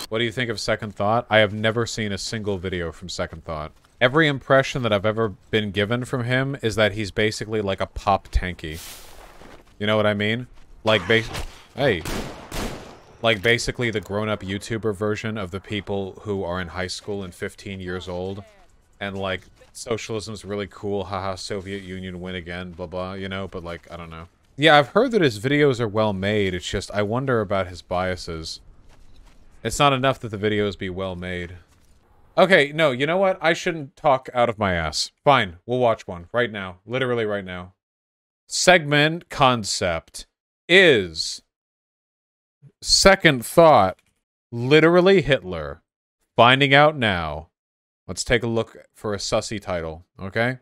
What do you think of Second Thought? I have never seen a single video from Second Thought. Every impression that I've ever been given from him is that he's basically like a pop Tankie. You know what I mean? Like, hey. Like, basically the grown-up YouTuber version of the people who are in high school and 15 years old. And, like, socialism's really cool, haha, Soviet Union win again, blah blah, you know? But, like, I don't know. Yeah, I've heard that his videos are well made, it's just, I wonder about his biases. It's not enough that the videos be well made. Okay, no, you know what? I shouldn't talk out of my ass. Fine, we'll watch one. Right now. Literally right now. Segment concept is... Second Thought. Literally Hitler. Finding out now. Let's take a look for a sussy title, okay?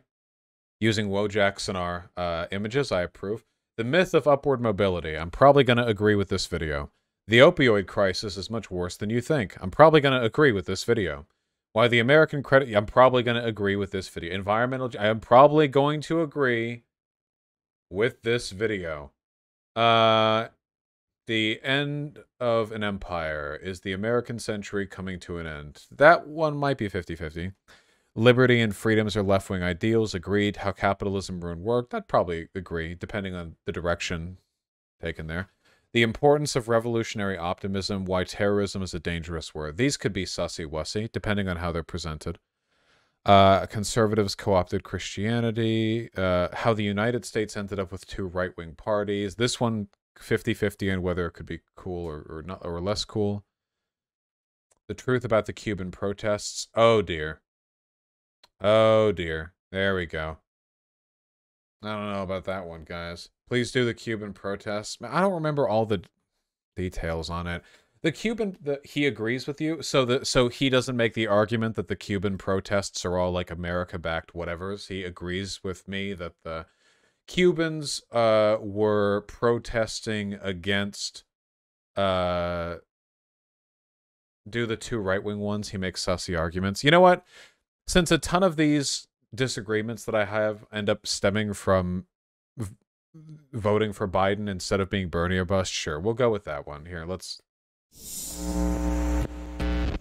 Using Wojak Sonar images, I approve. The myth of upward mobility. I'm probably going to agree with this video. The opioid crisis is much worse than you think. I'm probably going to agree with this video. Why the American credit... I'm probably going to agree with this video. Environmental... I am probably going to agree with this video. The end of an empire. Is the American century coming to an end? That one might be 50-50. Liberty and freedoms are left-wing ideals. Agreed. How capitalism ruined work? I'd probably agree, depending on the direction taken there. The importance of revolutionary optimism. Why terrorism is a dangerous word. These could be sussy-wussy, depending on how they're presented. Conservatives co-opted Christianity. How the United States ended up with 2 right-wing parties. This one, 50-50 on whether it could be cool or not, or less cool. The truth about the Cuban protests. Oh, dear. Oh, dear. There we go. I don't know about that one, guys. Please do the Cuban protests. I don't remember all the details on it. The Cuban, he agrees with you, so he doesn't make the argument that the Cuban protests are all like America-backed whatevers. He agrees with me that the Cubans were protesting against do the 2 right-wing ones. He makes sussy arguments. You know what? Since a ton of these disagreements that I have end up stemming from voting for Biden instead of being Bernie or bust, sure, we'll go with that one. Here, let's...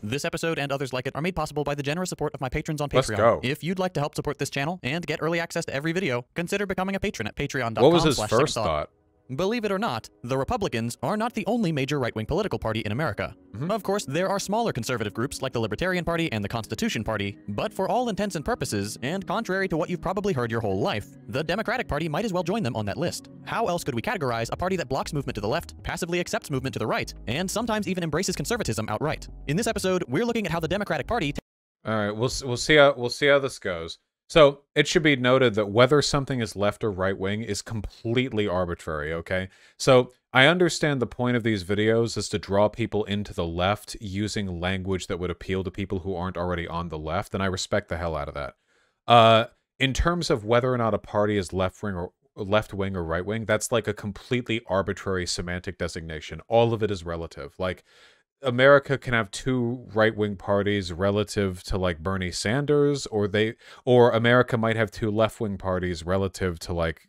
This episode and others like it are made possible by the generous support of my patrons on Patreon. Let's go. If you'd like to help support this channel and get early access to every video, consider becoming a patron at patreon.com/secondthought. What was his first thought? Believe it or not, the Republicans are not the only major right-wing political party in America. Of course, there are smaller conservative groups like the Libertarian Party and the Constitution Party, but for all intents and purposes, and contrary to what you've probably heard your whole life, the Democratic Party might as well join them on that list. How else could we categorize a party that blocks movement to the left, passively accepts movement to the right, and sometimes even embraces conservatism outright? In this episode, we're looking at how the Democratic Party... All right, we'll see how this goes. So, it should be noted that whether something is left or right-wing is completely arbitrary, okay? So, I understand the point of these videos is to draw people into the left using language that would appeal to people who aren't already on the left, and I respect the hell out of that. In terms of whether or not a party is left-wing or right-wing, that's like a completely arbitrary semantic designation. All of it is relative. Like, America can have 2 right-wing parties relative to like Bernie Sanders, or America might have 2 left-wing parties relative to like,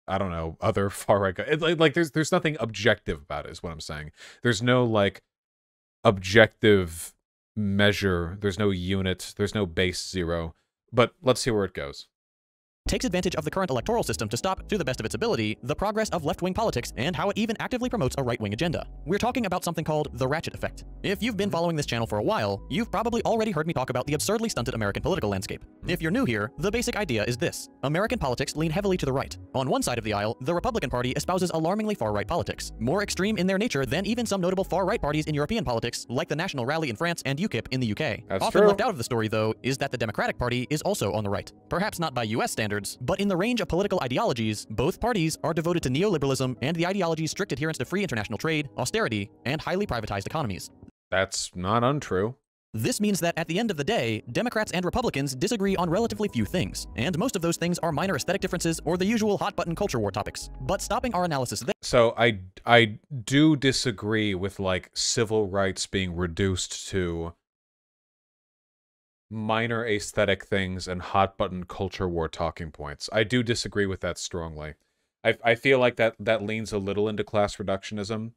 I don't know, other far-right. Like there's nothing objective about it, is what I'm saying. There's no like objective measure. There's no unit. There's no base 0. But let's see where it goes. Takes advantage of the current electoral system to stop, to the best of its ability, the progress of left-wing politics and how it even actively promotes a right-wing agenda. We're talking about something called the ratchet effect. If you've been following this channel for a while, you've probably already heard me talk about the absurdly stunted American political landscape. If you're new here, the basic idea is this. American politics lean heavily to the right. On one side of the aisle, the Republican Party espouses alarmingly far-right politics, more extreme in their nature than even some notable far-right parties in European politics, like the National Rally in France and UKIP in the UK. That's Often true. left out of the story, though, is that the Democratic Party is also on the right. Perhaps not by US standards, but in the range of political ideologies, both parties are devoted to neoliberalism and the ideology's strict adherence to free international trade, austerity, and highly privatized economies. That's not untrue. This means that at the end of the day, Democrats and Republicans disagree on relatively few things, and most of those things are minor aesthetic differences or the usual hot-button culture war topics. But stopping our analysis there... So I do disagree with like civil rights being reduced to minor aesthetic things and hot-button culture war talking points. I do disagree with that strongly. I feel like that leans a little into class reductionism.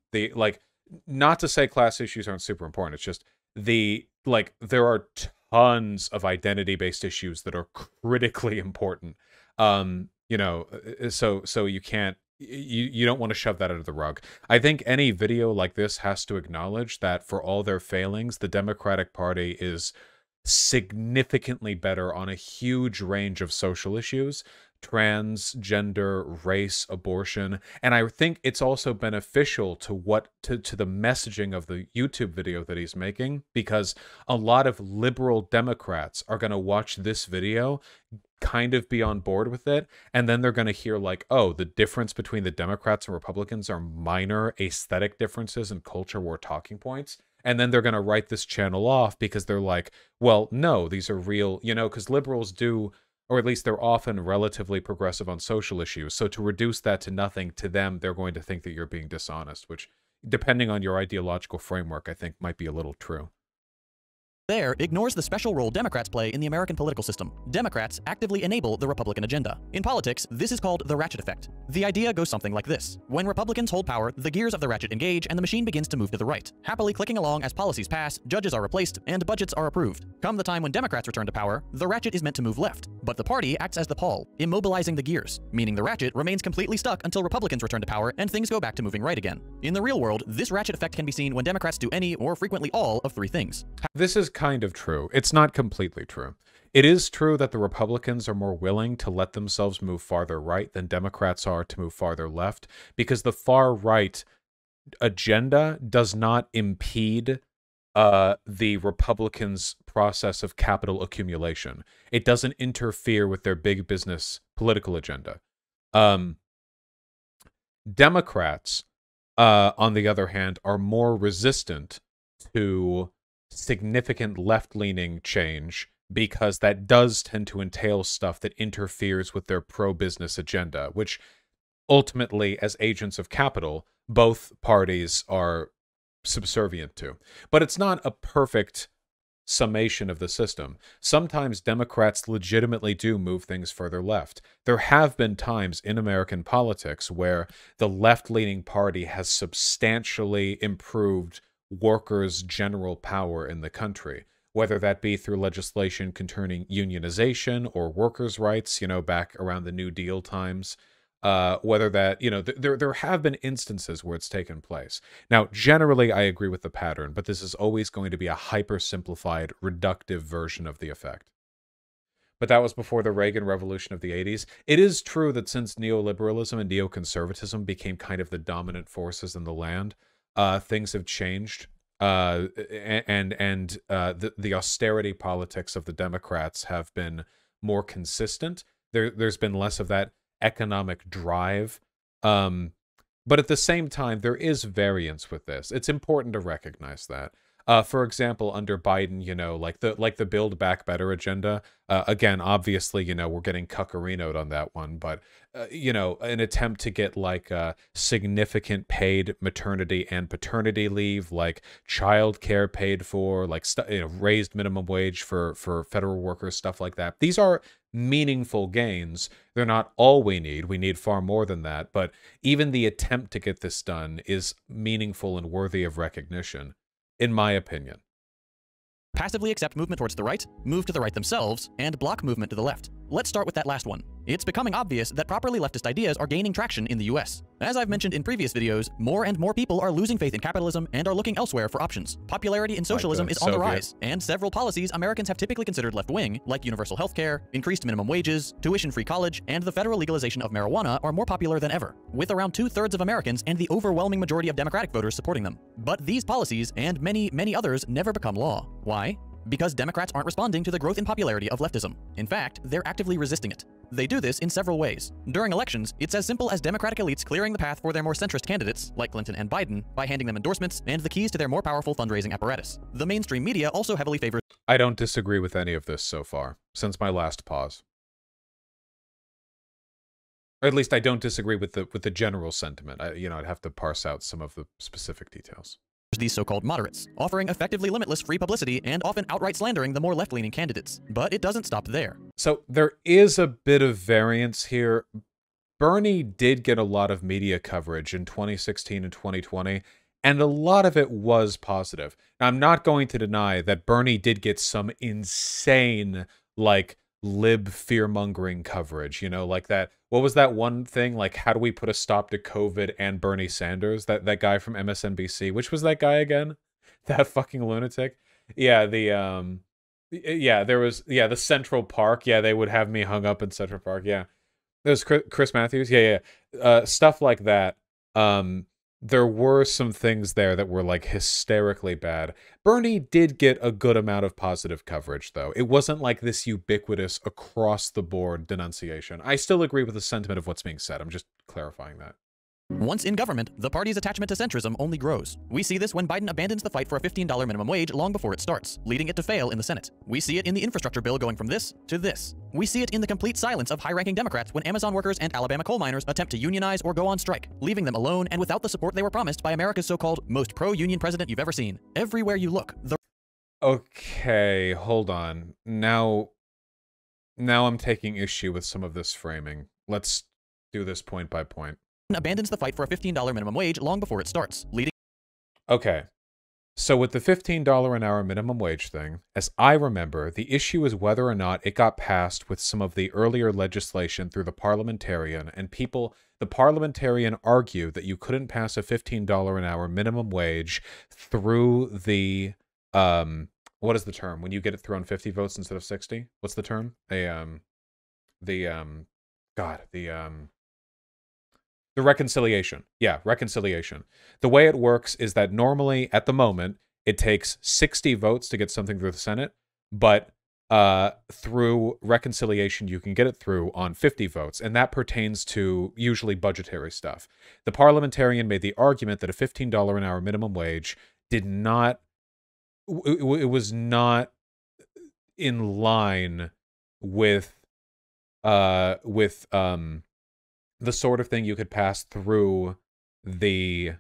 not to say class issues aren't super important. It's just there are tons of identity-based issues that are critically important. So you can't, you don't want to shove that under the rug. I think any video like this has to acknowledge that for all their failings, the Democratic Party is significantly better on a huge range of social issues: transgender, race, abortion. And I think it's also beneficial to the messaging of the YouTube video that he's making, because a lot of liberal Democrats are going to watch this video, kind of be on board with it, and then they're going to hear like, oh, the difference between the Democrats and Republicans are minor aesthetic differences and culture war talking points. And then they're going to write this channel off because they're like, well, no, these are real, because liberals do, or at least they're often relatively progressive on social issues. So to reduce that to nothing, to them, they're going to think that you're being dishonest, which, depending on your ideological framework, I think might be a little true. There ignores the special role Democrats play in the American political system. Democrats actively enable the Republican agenda. In politics, this is called the ratchet effect. The idea goes something like this. When Republicans hold power, the gears of the ratchet engage and the machine begins to move to the right, happily clicking along as policies pass, judges are replaced, and budgets are approved. Come the time when Democrats return to power, the ratchet is meant to move left, but the party acts as the pawl, immobilizing the gears, meaning the ratchet remains completely stuck until Republicans return to power and things go back to moving right again. In the real world, this ratchet effect can be seen when Democrats do any or frequently all of three things. This is kind of true. It's not completely true. It is true that the Republicans are more willing to let themselves move farther right than Democrats are to move farther left, because the far right agenda does not impede the Republicans' process of capital accumulation. It doesn't interfere with their big business political agenda. Democrats, on the other hand, are more resistant to significant left-leaning change, because that does tend to entail stuff that interferes with their pro-business agenda, which ultimately, as agents of capital, both parties are subservient to. But it's not a perfect summation of the system. Sometimes Democrats legitimately do move things further left. There have been times in American politics where the left-leaning party has substantially improved workers' general power in the country, whether that be through legislation concerning unionization or workers' rights, back around the New Deal times, whether that, there have been instances where it's taken place. Now, generally, I agree with the pattern, but this is always going to be a hyper-simplified, reductive version of the effect. But that was before the Reagan Revolution of the 80s. It is true that since neoliberalism and neoconservatism became kind of the dominant forces in the land, things have changed, and the austerity politics of the Democrats have been more consistent. There's been less of that economic drive, but at the same time, there is variance with this. It's important to recognize that. For example, under Biden, like the Build Back Better agenda. Again, obviously, we're getting cuckarinoed on that one, but an attempt to get like significant paid maternity and paternity leave, like childcare paid for, like raised minimum wage for federal workers, stuff like that. These are meaningful gains. They're not all we need. We need far more than that. But even the attempt to get this done is meaningful and worthy of recognition, in my opinion. Passively accept movement towards the right, move to the right themselves, and block movement to the left. Let's start with that last one. It's becoming obvious that properly leftist ideas are gaining traction in the US. As I've mentioned in previous videos, more and more people are losing faith in capitalism and are looking elsewhere for options. Popularity in socialism is on the rise, and several policies Americans have typically considered left-wing, like universal health care, increased minimum wages, tuition-free college, and the federal legalization of marijuana are more popular than ever, with around 2/3 of Americans and the overwhelming majority of Democratic voters supporting them. But these policies, and many, many others, never become law. Why? Because Democrats aren't responding to the growth in popularity of leftism. In fact, they're actively resisting it. They do this in several ways. During elections, it's as simple as Democratic elites clearing the path for their more centrist candidates, like Clinton and Biden, by handing them endorsements and the keys to their more powerful fundraising apparatus. The mainstream media also heavily favors— I don't disagree with any of this so far, since my last pause. Or at least I don't disagree with the general sentiment. I'd have to parse out some of the specific details. These so-called moderates, offering effectively limitless free publicity and often outright slandering the more left-leaning candidates. But it doesn't stop there. So there is a bit of variance here. Bernie did get a lot of media coverage in 2016 and 2020, And a lot of it was positive. Now, I'm not going to deny that Bernie did get some insane, like, lib fear-mongering coverage, you know, like that. What was that one thing? Like, how do we put a stop to COVID and Bernie Sanders? That guy from MSNBC. Which was that guy again? That fucking lunatic? Yeah, yeah, there was, yeah, the Central Park. Yeah, they would have me hung up in Central Park. Yeah. There's Chris Matthews. Yeah, yeah. Stuff like that. There were some things there that were like hysterically bad. Bernie did get a good amount of positive coverage, though. It wasn't like this ubiquitous across the board denunciation. I still agree with the sentiment of what's being said. I'm just clarifying that. Once in government, the party's attachment to centrism only grows. We see this when Biden abandons the fight for a $15 minimum wage long before it starts, leading it to fail in the Senate. We see it in the infrastructure bill going from this to this. We see it in the complete silence of high-ranking Democrats when Amazon workers and Alabama coal miners attempt to unionize or go on strike, leaving them alone and without the support they were promised by America's so-called most pro-union president you've ever seen. Everywhere you look, the... Okay, hold on. Now I'm taking issue with some of this framing. Let's do this point by point. Abandons the fight for a $15 minimum wage long before it starts, leading... Okay. So with the $15 an hour minimum wage thing, as I remember, the issue is whether or not it got passed with some of the earlier legislation through the parliamentarian, and the parliamentarian argued that you couldn't pass a $15 an hour minimum wage through the, what is the term? When you get it through on 50 votes instead of 60? What's the term? The reconciliation. Yeah, reconciliation. The way it works is that normally, at the moment, it takes 60 votes to get something through the Senate, but through reconciliation, you can get it through on 50 votes, and that pertains to usually budgetary stuff. The parliamentarian made the argument that a $15 an hour minimum wage did not... It was not in line with the sort of thing you could pass through the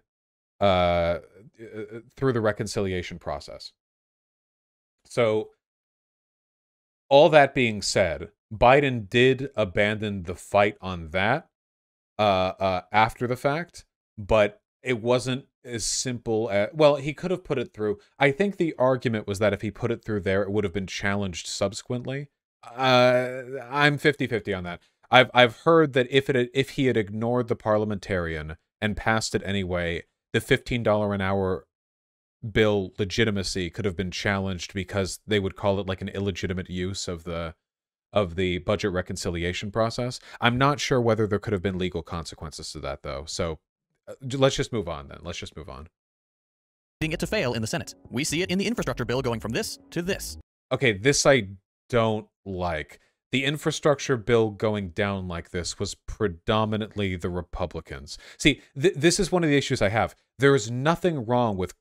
reconciliation process. So, all that being said, Biden did abandon the fight on that after the fact, but it wasn't as simple as... Well, he could have put it through. I think the argument was that if he put it through there, it would have been challenged subsequently. I'm 50-50 on that. I've heard that if he had ignored the parliamentarian and passed it anyway, the $15 an hour bill legitimacy could have been challenged because they would call it like an illegitimate use of the budget reconciliation process. I'm not sure whether there could have been legal consequences to that, though. So let's just move on then. Let's just move on. Leading it to fail in the Senate. We see it in the infrastructure bill going from this to this. Okay, this I don't like. The infrastructure bill going down like this was predominantly the Republicans. See, this is one of the issues I have. There is nothing wrong with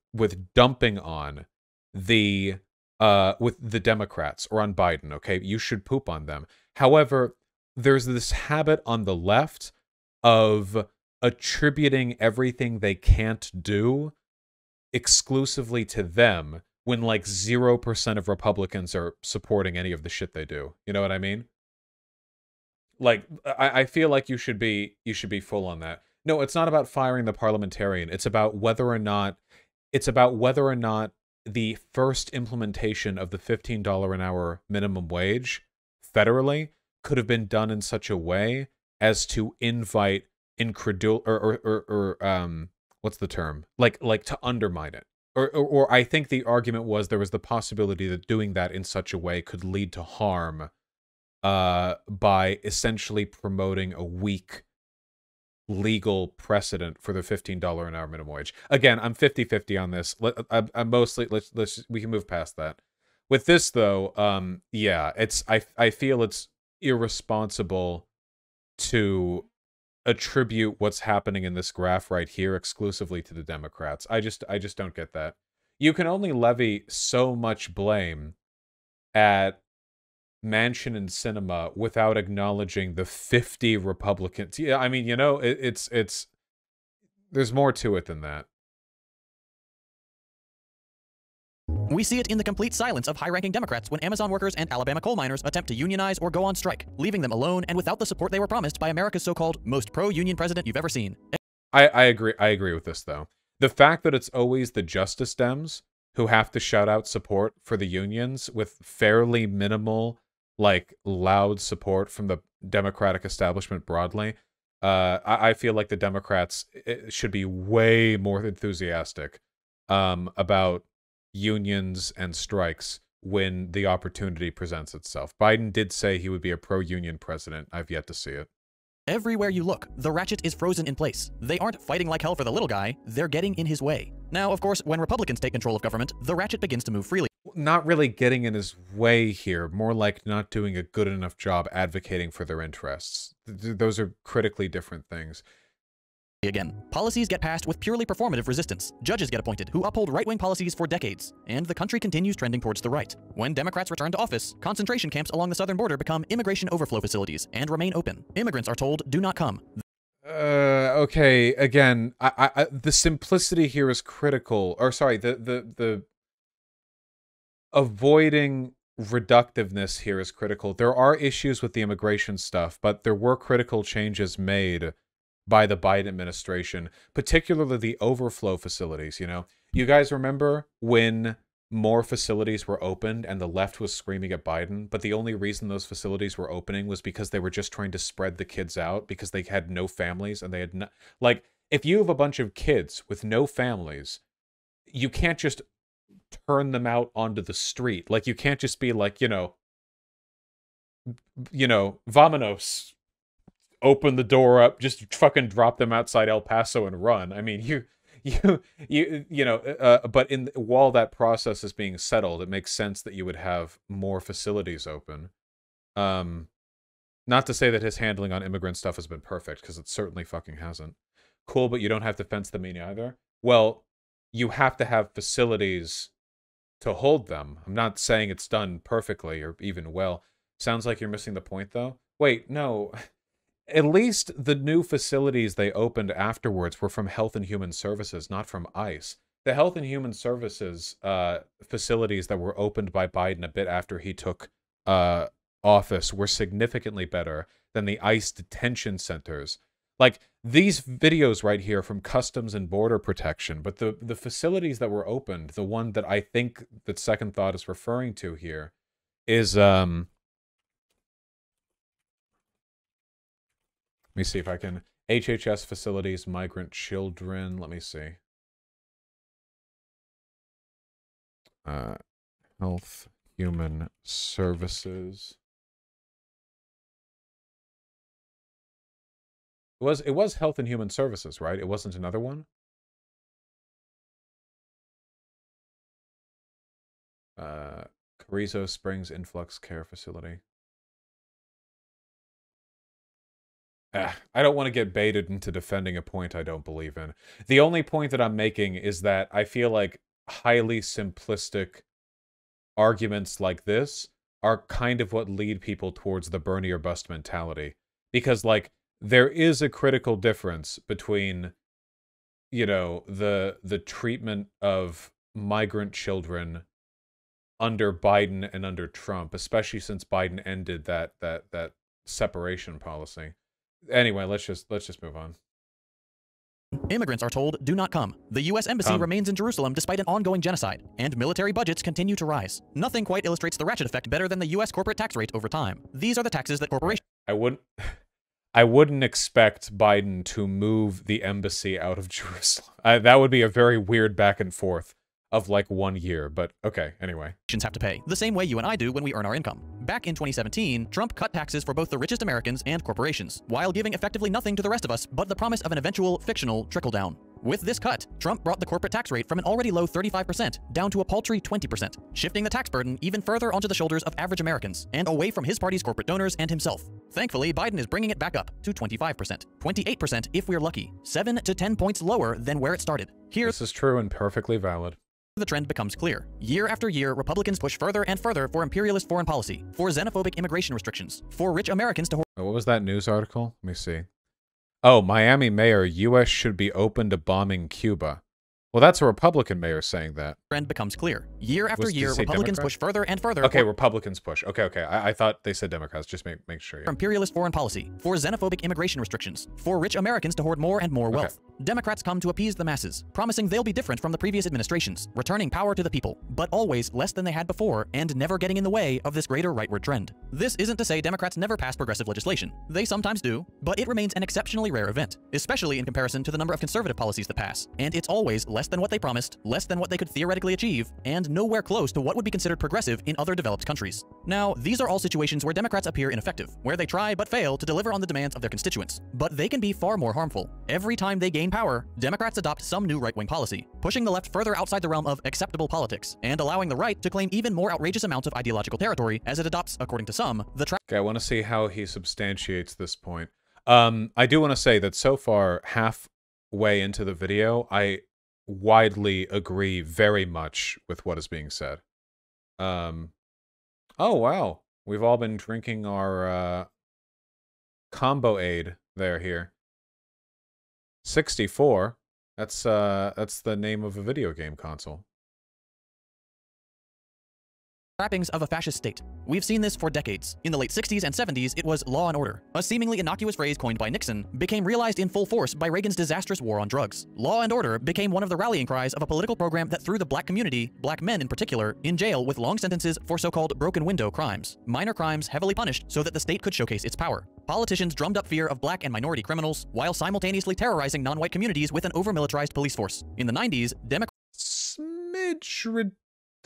dumping on with the Democrats or on Biden, okay? You should poop on them. However, there's this habit on the left of attributing everything they can't do exclusively to them, when like 0% of Republicans are supporting any of the shit they do. You know what I mean? Like, I feel like you should be full on that. No, it's not about firing the parliamentarian. It's about whether or not the first implementation of the $15 an hour minimum wage federally could have been done in such a way as to invite what's the term? Like to undermine it. Or I think the argument was there was the possibility that doing that in such a way could lead to harm by essentially promoting a weak legal precedent for the $15 an hour minimum wage. Again, I'm 50-50 on this. I'm mostly we can move past that. With this though, yeah, I feel it's irresponsible to attribute what's happening in this graph right here exclusively to the Democrats. I just don't get that. You can only levy so much blame at Manchin and Sinema without acknowledging the 50 Republicans. Yeah, I mean, you know, it's there's more to it than that. We see it in the complete silence of high-ranking Democrats when Amazon workers and Alabama coal miners attempt to unionize or go on strike, leaving them alone and without the support they were promised by America's so-called most pro-union president you've ever seen. I agree with this, though. The fact that it's always the Justice Dems who have to shout out support for the unions with fairly minimal, like, loud support from the Democratic establishment broadly, I feel like the Democrats should be way more enthusiastic about unions and strikes when the opportunity presents itself. Biden did say he would be a pro-union president. I've yet to see it. Everywhere you look, the ratchet is frozen in place. They aren't fighting like hell for the little guy, they're getting in his way. Now, of course, when Republicans take control of government, the ratchet begins to move freely. Not really getting in his way here, more like not doing a good enough job advocating for their interests. Those are critically different things. Again, policies get passed with purely performative resistance. Judges get appointed who uphold right-wing policies for decades, and the country continues trending towards the right. When Democrats return to office, concentration camps along the southern border become immigration overflow facilities and remain open. Immigrants are told, do not come. Okay, again, the simplicity here is critical. Or sorry, the avoiding reductiveness here is critical. There are issues with the immigration stuff, but there were critical changes made by the Biden administration, particularly the overflow facilities, you know? You guys remember when more facilities were opened and the left was screaming at Biden, but the only reason those facilities were opening was because they were just trying to spread the kids out because they had no families and they had no... Like, if you have a bunch of kids with no families, you can't just turn them out onto the street. Like, you can't just be like, you know, vamonos. Open the door up, just fucking drop them outside El Paso and run. I mean, but while that process is being settled, it makes sense that you would have more facilities open. Not to say that his handling on immigrant stuff has been perfect, because it certainly fucking hasn't. Cool, but you don't have to fence them in either. Well, you have to have facilities to hold them. I'm not saying it's done perfectly or even well. Sounds like you're missing the point, though. Wait, no. At least the new facilities they opened afterwards were from Health and Human Services, not from ICE. The Health and Human Services facilities that were opened by Biden a bit after he took office were significantly better than the ICE detention centers. Like, these videos right here from Customs and Border Protection, but the facilities that were opened, the one that I think that Second Thought is referring to here, is... Let me see if I can... HHS facilities, migrant children. Let me see. Health, Human Services. It was Health and Human Services, right? It wasn't another one? Carrizo Springs Influx Care Facility. I don't want to get baited into defending a point I don't believe in. The only point that I'm making is that I feel like highly simplistic arguments like this are kind of what lead people towards the Bernie or bust mentality. Because, like, there is a critical difference between, you know, the treatment of migrant children under Biden and under Trump, especially since Biden ended that separation policy. Anyway, let's just move on. Immigrants are told, do not come. The U.S. Embassy remains in Jerusalem despite an ongoing genocide, and military budgets continue to rise. Nothing quite illustrates the ratchet effect better than the U.S. corporate tax rate over time. These are the taxes that corporations... I wouldn't expect Biden to move the embassy out of Jerusalem. That would be a very weird back and forth of like 1 year, but okay, anyway. Have to pay, the same way you and I do when we earn our income. Back in 2017, Trump cut taxes for both the richest Americans and corporations, while giving effectively nothing to the rest of us but the promise of an eventual, fictional trickle-down. With this cut, Trump brought the corporate tax rate from an already low 35% down to a paltry 20%, shifting the tax burden even further onto the shoulders of average Americans and away from his party's corporate donors and himself. Thankfully, Biden is bringing it back up to 25%, 28% if we're lucky, 7 to 10 points lower than where it started. This is true and perfectly valid. The trend becomes clear. Year after year, Republicans push further and further for imperialist foreign policy, for xenophobic immigration restrictions, for rich Americans to... What was that news article? Let me see. Oh, Miami mayor, U.S. should be open to bombing Cuba. Well, that's a Republican mayor saying that. trend becomes clear. Year after Did you year, say Republicans Democrat? push further and further Okay, Republicans push. Okay. I thought they said Democrats. Just make sure. for Yeah. imperialist foreign policy, for xenophobic immigration restrictions, for rich Americans to hoard more and more wealth. Democrats come to appease the masses, promising they'll be different from the previous administrations, returning power to the people, but always less than they had before and never getting in the way of this greater rightward trend. This isn't to say Democrats never pass progressive legislation. They sometimes do, but it remains an exceptionally rare event, especially in comparison to the number of conservative policies that pass, and it's always less than what they promised, less than what they could theoretically achieve, and nowhere close to what would be considered progressive in other developed countries. Now, these are all situations where Democrats appear ineffective, where they try but fail to deliver on the demands of their constituents. But they can be far more harmful. Every time they gain power, Democrats adopt some new right-wing policy, pushing the left further outside the realm of acceptable politics, and allowing the right to claim even more outrageous amounts of ideological territory as it adopts, according to some, the Okay, I want to see how he substantiates this point. I do want to say that so far, halfway into the video, I widely agree very much with what is being said. Oh, wow. We've all been drinking our combo aid here. 64. That's the name of a video game console. trappings of a fascist state. We've seen this for decades. In the late 60s and 70s, it was law and order. A seemingly innocuous phrase coined by Nixon became realized in full force by Reagan's disastrous war on drugs. Law and order became one of the rallying cries of a political program that threw the black community, black men in particular, in jail with long sentences for so-called broken window crimes. Minor crimes heavily punished so that the state could showcase its power. Politicians drummed up fear of black and minority criminals while simultaneously terrorizing non-white communities with an over-militarized police force. In the 90s, Smidge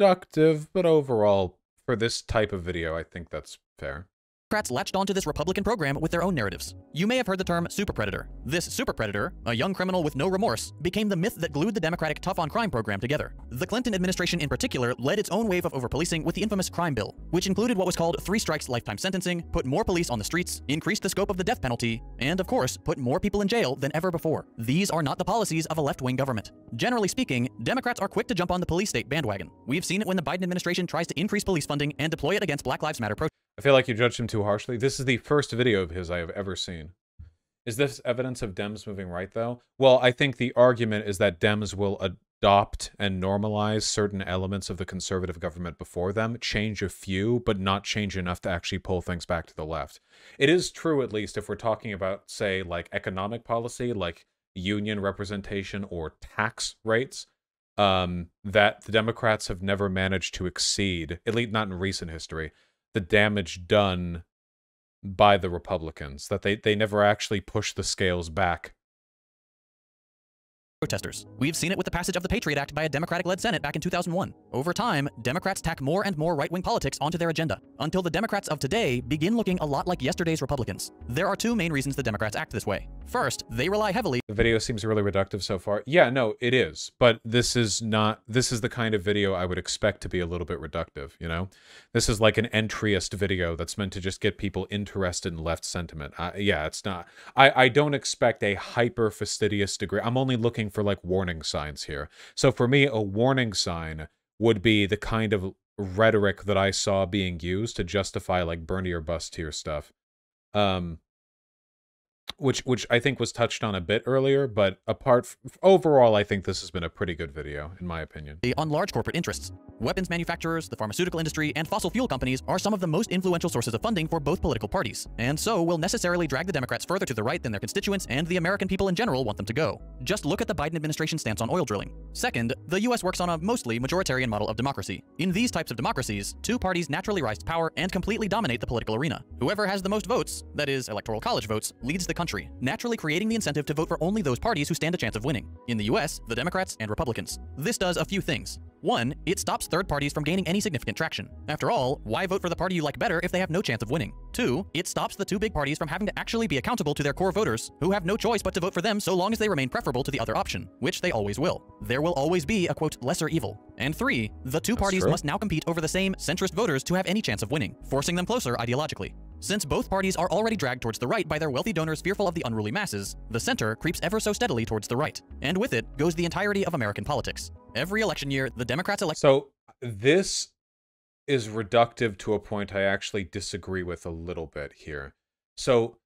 reductive, but overall, for this type of video, I think that's fair. Democrats latched onto this Republican program with their own narratives. You may have heard the term super predator. This super predator, a young criminal with no remorse, became the myth that glued the Democratic tough-on-crime program together. The Clinton administration in particular led its own wave of over-policing with the infamous crime bill, which included what was called 3 strikes lifetime sentencing, put more police on the streets, increased the scope of the death penalty, and of course, put more people in jail than ever before. These are not the policies of a left-wing government. Generally speaking, Democrats are quick to jump on the police state bandwagon. We've seen it when the Biden administration tries to increase police funding and deploy it against Black Lives Matter protests. I feel like you judged him too harshly. This is the first video of his I have ever seen. Is this evidence of Dems moving right, though? Well, I think the argument is that Dems will adopt and normalize certain elements of the conservative government before them, change a few, but not change enough to actually pull things back to the left. It is true, at least, if we're talking about, say, like economic policy, like union representation or tax rates, that the Democrats have never managed to exceed, at least not in recent history, the damage done by the Republicans, that they never actually push the scales back. Protesters. We've seen it with the passage of the Patriot Act by a Democratic-led Senate back in 2001. Over time, Democrats tack more and more right-wing politics onto their agenda, until the Democrats of today begin looking a lot like yesterday's Republicans. There are 2 main reasons the Democrats act this way. First, they rely heavily— The video seems really reductive so far. Yeah, no, it is. But this is the kind of video I would expect to be a little bit reductive, you know? This is like an entryist video that's meant to just get people interested in left sentiment. Yeah, it's not. I don't expect a hyper-fastidious degree. I'm only looking for like warning signs here. So for me, a warning sign would be the kind of rhetoric that I saw being used to justify like Bernie or bust here stuff. Which I think was touched on a bit earlier, but overall, I think this has been a pretty good video, in my opinion. On large corporate interests. Weapons manufacturers, the pharmaceutical industry, and fossil fuel companies are some of the most influential sources of funding for both political parties, and so will necessarily drag the Democrats further to the right than their constituents and the American people in general want them to go. Just look at the Biden administration's stance on oil drilling. Second, the US works on a mostly majoritarian model of democracy. In these types of democracies, 2 parties naturally rise to power and completely dominate the political arena. Whoever has the most votes, that is, electoral college votes, leads the country, naturally creating the incentive to vote for only those parties who stand a chance of winning. In the US, the Democrats and Republicans. This does a few things. 1, it stops third parties from gaining any significant traction. After all, why vote for the party you like better if they have no chance of winning? 2, it stops the 2 big parties from having to actually be accountable to their core voters, who have no choice but to vote for them so long as they remain preferable to the other option, which they always will. There will always be a, quote, lesser evil. And 3, the 2 parties must now compete over the same centrist voters to have any chance of winning, forcing them closer ideologically. Since both parties are already dragged towards the right by their wealthy donors fearful of the unruly masses, the center creeps ever so steadily towards the right. And with it goes the entirety of American politics. Every election year, the Democrats elect— So this is reductive to a point I actually disagree with a little bit here. So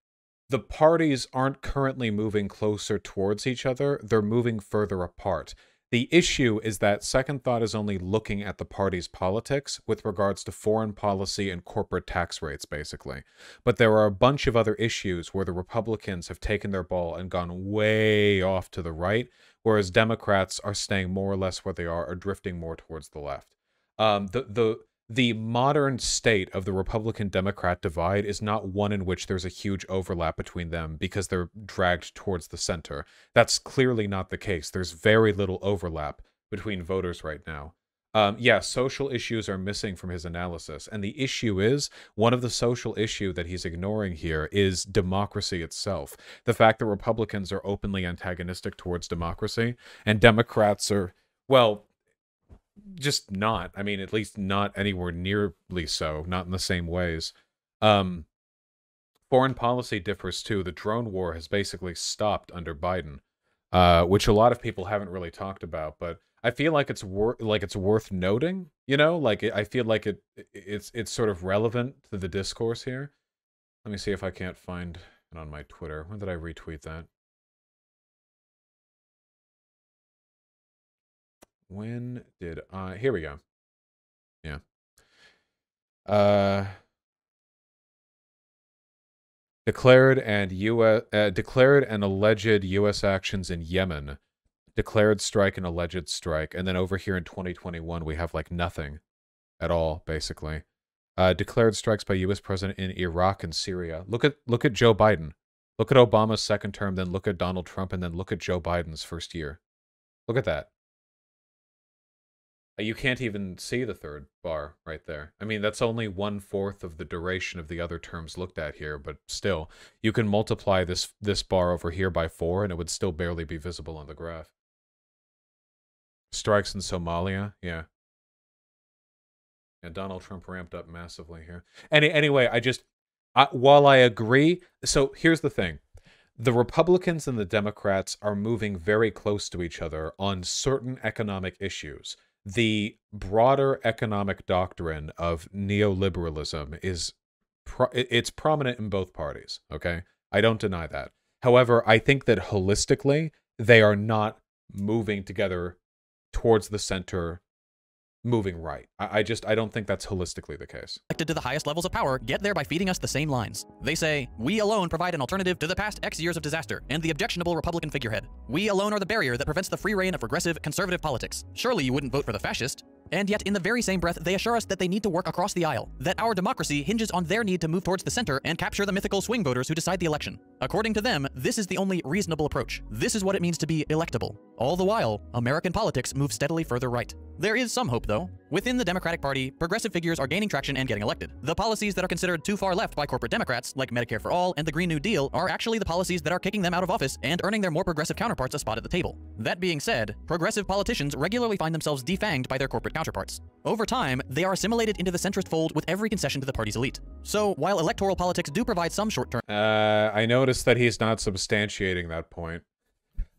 the parties aren't currently moving closer towards each other, they're moving further apart. The issue is that Second Thought is only looking at the party's politics with regards to foreign policy and corporate tax rates, basically. But there are a bunch of other issues where the Republicans have taken their ball and gone way off to the right, whereas Democrats are staying more or less where they are or drifting more towards the left. The modern state of the Republican-Democrat divide is not one in which there's a huge overlap between them because they're dragged towards the center. That's clearly not the case. There's very little overlap between voters right now. Yeah, social issues are missing from his analysis. And the issue is, one of the social issue that he's ignoring here is democracy itself. The fact that Republicans are openly antagonistic towards democracy, and Democrats are, well, just not. I mean, at least not anywhere nearly so. Not in the same ways. Foreign policy differs too. The drone war has basically stopped under Biden, which a lot of people haven't really talked about. But I feel like it's worth noting. You know, like I feel like it's sort of relevant to the discourse here. Let me see if I can't find it on my Twitter. When did I retweet that? When did I? Here we go. Yeah. Declared and alleged U.S. actions in Yemen. Declared strike and alleged strike. And then over here in 2021, we have like nothing at all, basically. Declared strikes by U.S. president in Iraq and Syria. Look at Joe Biden. Look at Obama's second term, then look at Donald Trump, and then look at Joe Biden's first year. Look at that. You can't even see the third bar right there. I mean, that's only 1/4 of the duration of the other terms looked at here, but still, you can multiply this bar over here by 4, and it would still barely be visible on the graph. Strikes in Somalia, yeah. And Donald Trump ramped up massively here. Anyway, while I agree, so here's the thing. The Republicans and the Democrats are moving very close to each other on certain economic issues. The broader economic doctrine of neoliberalism it's prominent in both parties, okay? I don't deny that. However, I think that holistically, they are not moving together towards the center, moving right. I don't think that's holistically the case. Elected to the highest levels of power get there by feeding us the same lines. They say, we alone provide an alternative to the past X years of disaster and the objectionable Republican figurehead. We alone are the barrier that prevents the free reign of regressive, conservative politics. Surely you wouldn't vote for the fascist. And yet, in the very same breath, they assure us that they need to work across the aisle, that our democracy hinges on their need to move towards the center and capture the mythical swing voters who decide the election. According to them, this is the only reasonable approach. This is what it means to be electable. All the while, American politics moves steadily further right. There is some hope, though. Within the Democratic Party, progressive figures are gaining traction and getting elected. The policies that are considered too far left by corporate Democrats, like Medicare for All and the Green New Deal, are actually the policies that are kicking them out of office and earning their more progressive counterparts a spot at the table. That being said, progressive politicians regularly find themselves defanged by their corporate counterparts. Over time, they are assimilated into the centrist fold with every concession to the party's elite. So, while electoral politics do provide some short-term... I noticed that he's not substantiating that point.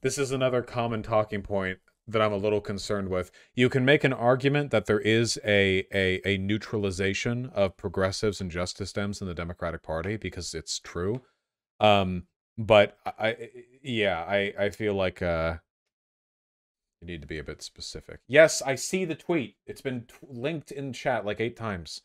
This is another common talking point that I'm a little concerned with. You can make an argument that there is a neutralization of progressives and justice Dems in the Democratic Party because it's true. But I feel like you need to be a bit specific. Yes, I see the tweet. It's been linked in chat like 8 times.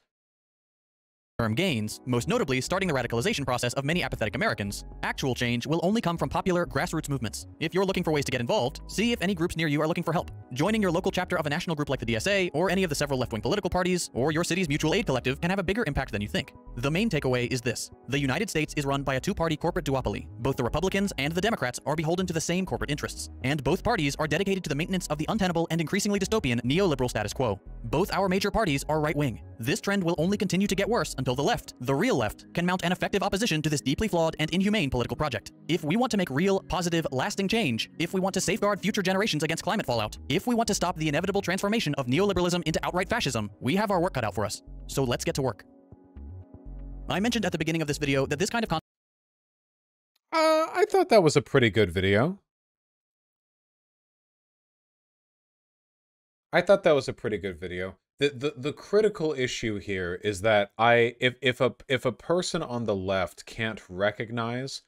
Gains, most notably starting the radicalization process of many apathetic Americans, actual change will only come from popular grassroots movements. If you're looking for ways to get involved, see if any groups near you are looking for help. Joining your local chapter of a national group like the DSA, or any of the several left-wing political parties, or your city's mutual aid collective can have a bigger impact than you think. The main takeaway is this. The United States is run by a two-party corporate duopoly. Both the Republicans and the Democrats are beholden to the same corporate interests. And both parties are dedicated to the maintenance of the untenable and increasingly dystopian neoliberal status quo. Both our major parties are right-wing. This trend will only continue to get worse until the left, the real left, can mount an effective opposition to this deeply flawed and inhumane political project. If we want to make real, positive, lasting change, if we want to safeguard future generations against climate fallout, if we want to stop the inevitable transformation of neoliberalism into outright fascism, we have our work cut out for us. So let's get to work. I mentioned at the beginning of this video that this kind of content... I thought that was a pretty good video. The critical issue here is that if a person on the left can't recognize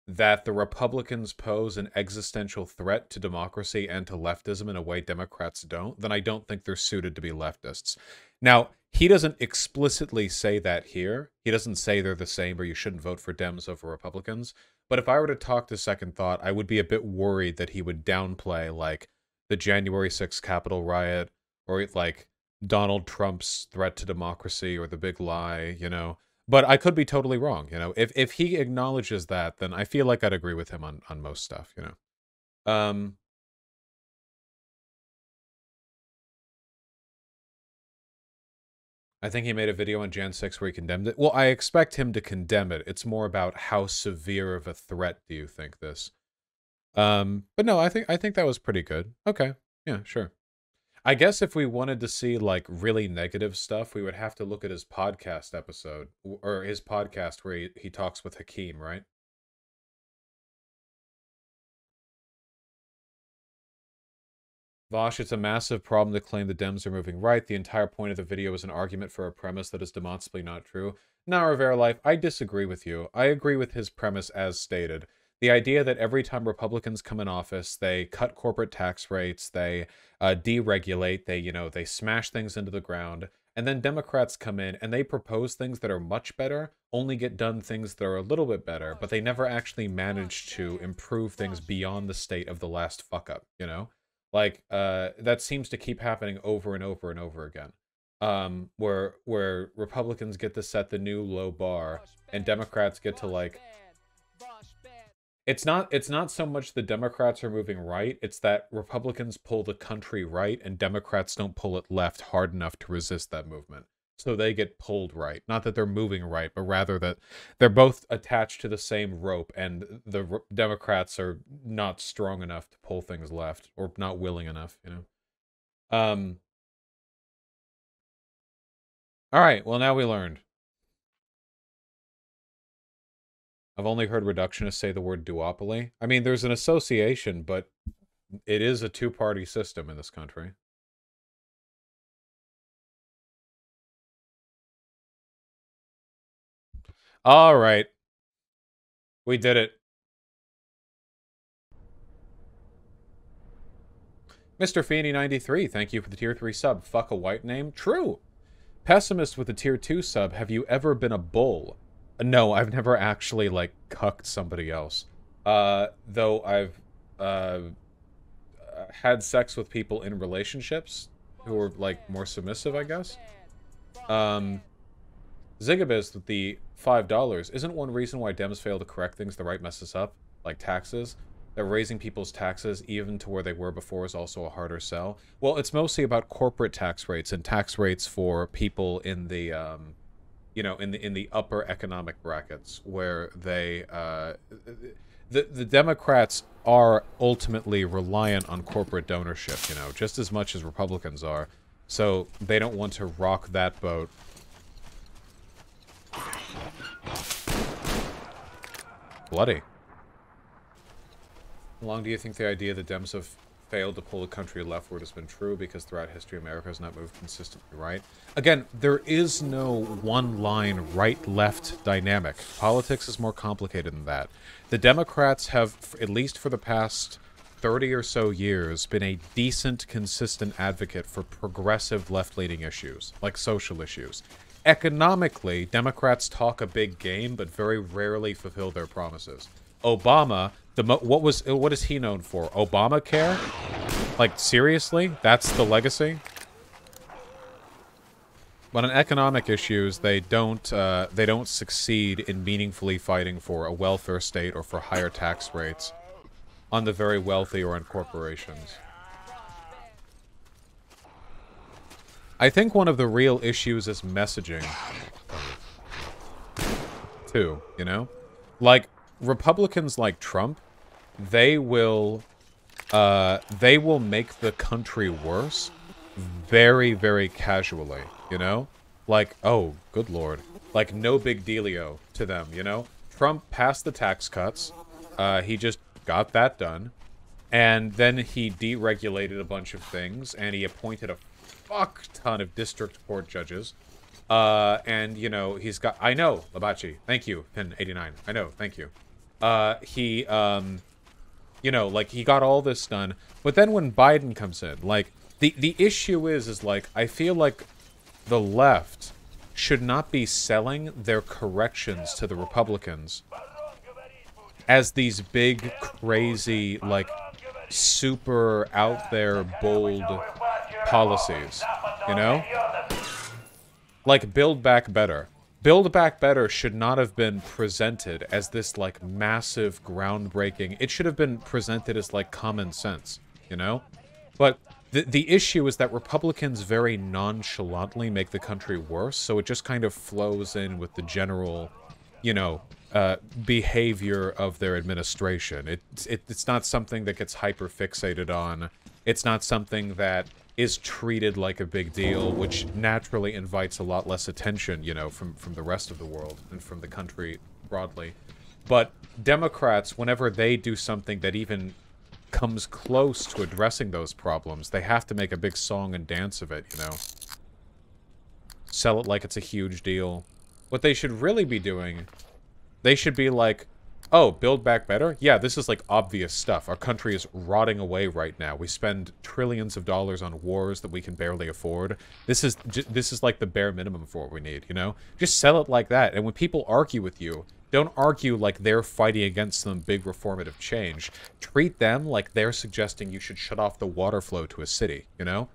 that the Republicans pose an existential threat to democracy and to leftism in a way Democrats don't, then I don't think they're suited to be leftists. Now, he doesn't explicitly say that here. He doesn't say they're the same or you shouldn't vote for Dems over Republicans. But if I were to talk to Second Thought, I would be a bit worried that he would downplay, like, the January 6th Capitol riot or, like, Donald Trump's threat to democracy or the big lie, you know. But I could be totally wrong, you know. If he acknowledges that, then I feel like I'd agree with him on most stuff, you know. I think he made a video on Jan 6 where he condemned it. Well, I expect him to condemn it. It's more about how severe of a threat do you think this? But no, I think that was pretty good. Okay. Yeah, sure. I guess if we wanted to see, like, really negative stuff, we would have to look at his podcast episode, or his podcast where he talks with Hakeem, right? Vaush, it's a massive problem to claim the Dems are moving right. The entire point of the video is an argument for a premise that is demonstrably not true. Now, Rivera Life, I disagree with you. I agree with his premise as stated. The idea that every time Republicans come in office, they cut corporate tax rates, they deregulate, they smash things into the ground, and then Democrats come in and they propose things that are much better, only get done things that are a little bit better, but they never actually manage to improve things beyond the state of the last fuck up, you know? Like, that seems to keep happening over and over and over again. Where Republicans get to set the new low bar, and Democrats get to, like... It's not so much the Democrats are moving right, it's that Republicans pull the country right, and Democrats don't pull it left hard enough to resist that movement. So they get pulled right. Not that they're moving right, but rather that they're both attached to the same rope, and the Democrats are not strong enough to pull things left, or not willing enough, you know? Alright, well now we learned. I've only heard reductionists say the word duopoly. I mean, there's an association, but it is a two-party system in this country. All right. We did it. Mr. Feeney93, thank you for the tier 3 sub. Fuck a white name? True. Pessimist with the tier 2 sub, have you ever been a bull? No, I've never actually, like, cucked somebody else. Though I've, had sex with people in relationships who are, like, more submissive, I guess. Zigabiz with the $5. Isn't one reason why Dems fail to correct things the right messes up, like taxes? That raising people's taxes even to where they were before is also a harder sell? Well, it's mostly about corporate tax rates and tax rates for people in the, you know, in the upper economic brackets, where they, the Democrats are ultimately reliant on corporate donorship, you know, just as much as Republicans are. So they don't want to rock that boat. Bloody. How long do you think the idea that Dems have failed to pull the country leftward has been true? Because throughout history, America has not moved consistently right. Again, there is no one-line right-left dynamic. Politics is more complicated than that. The Democrats have, at least for the past 30 or so years, been a decent, consistent advocate for progressive left-leaning issues, like social issues. Economically, Democrats talk a big game, but very rarely fulfill their promises. Obama, what is he known for? Obamacare? Like, seriously? That's the legacy? But on economic issues, they don't succeed in meaningfully fighting for a welfare state or for higher tax rates on the very wealthy or on corporations. I think one of the real issues is messaging. Too, you know? Like, Republicans like Trump, they will make the country worse very, very casually, you know? Like, oh, good lord. Like, no big dealio to them, you know? Trump passed the tax cuts. He just got that done. And then he deregulated a bunch of things, and he appointed a fuck ton of district court judges. And, you know, he's got... I know, Labachi. Thank you, Pin89. I know, thank you. You know, like, he got all this done. But then when Biden comes in, like, the issue is, like, I feel like the left should not be selling their corrections to the Republicans as these big, crazy, like, super out there, bold policies, you know? Like, Build Back Better. Build Back Better should not have been presented as this, like, massive, groundbreaking... It should have been presented as, like, common sense, you know? But the issue is that Republicans very nonchalantly make the country worse, so it just kind of flows in with the general, you know, behavior of their administration. It's not something that gets hyper-fixated on. It's not something that is treated like a big deal, which naturally invites a lot less attention, you know, from the rest of the world and from the country broadly. But Democrats, whenever they do something that even comes close to addressing those problems, they have to make a big song and dance of it, you know? Sell it like it's a huge deal. What they should really be doing, they should be like, oh, Build Back Better? Yeah, this is, like, obvious stuff. Our country is rotting away right now. We spend trillions of dollars on wars that we can barely afford. This is like, the bare minimum for what we need, you know? Just sell it like that. And when people argue with you, don't argue like they're fighting against some big reformative change. Treat them like they're suggesting you should shut off the water flow to a city, you know?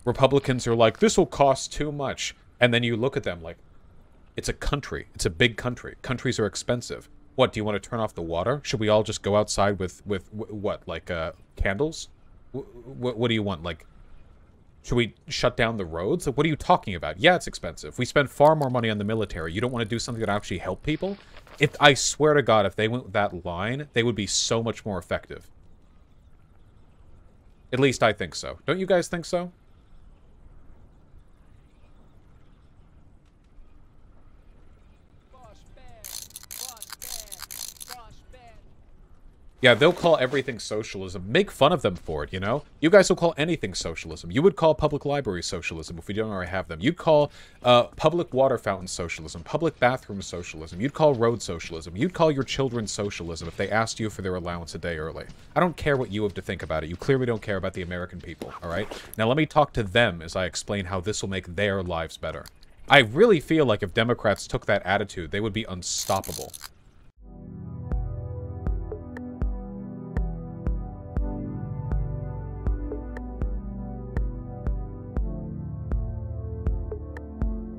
Republicans are like, this will cost too much. And then you look at them like, it's a country. It's a big country. Countries are expensive. What, do you want to turn off the water? Should we all just go outside with what, like, candles? What do you want, like, should we shut down the roads? What are you talking about? Yeah, it's expensive. We spend far more money on the military. You don't want to do something that actually help people? I swear to God, if they went with that line, they would be so much more effective. At least I think so. Don't you guys think so? Yeah, they'll call everything socialism. Make fun of them for it, you know? You guys will call anything socialism. You would call public libraries socialism if we don't already have them. You'd call public water fountains socialism, public bathroom socialism. You'd call road socialism. You'd call your children socialism if they asked you for their allowance a day early. I don't care what you have to think about it. You clearly don't care about the American people, all right? Now let me talk to them as I explain how this will make their lives better. I really feel like if Democrats took that attitude, they would be unstoppable.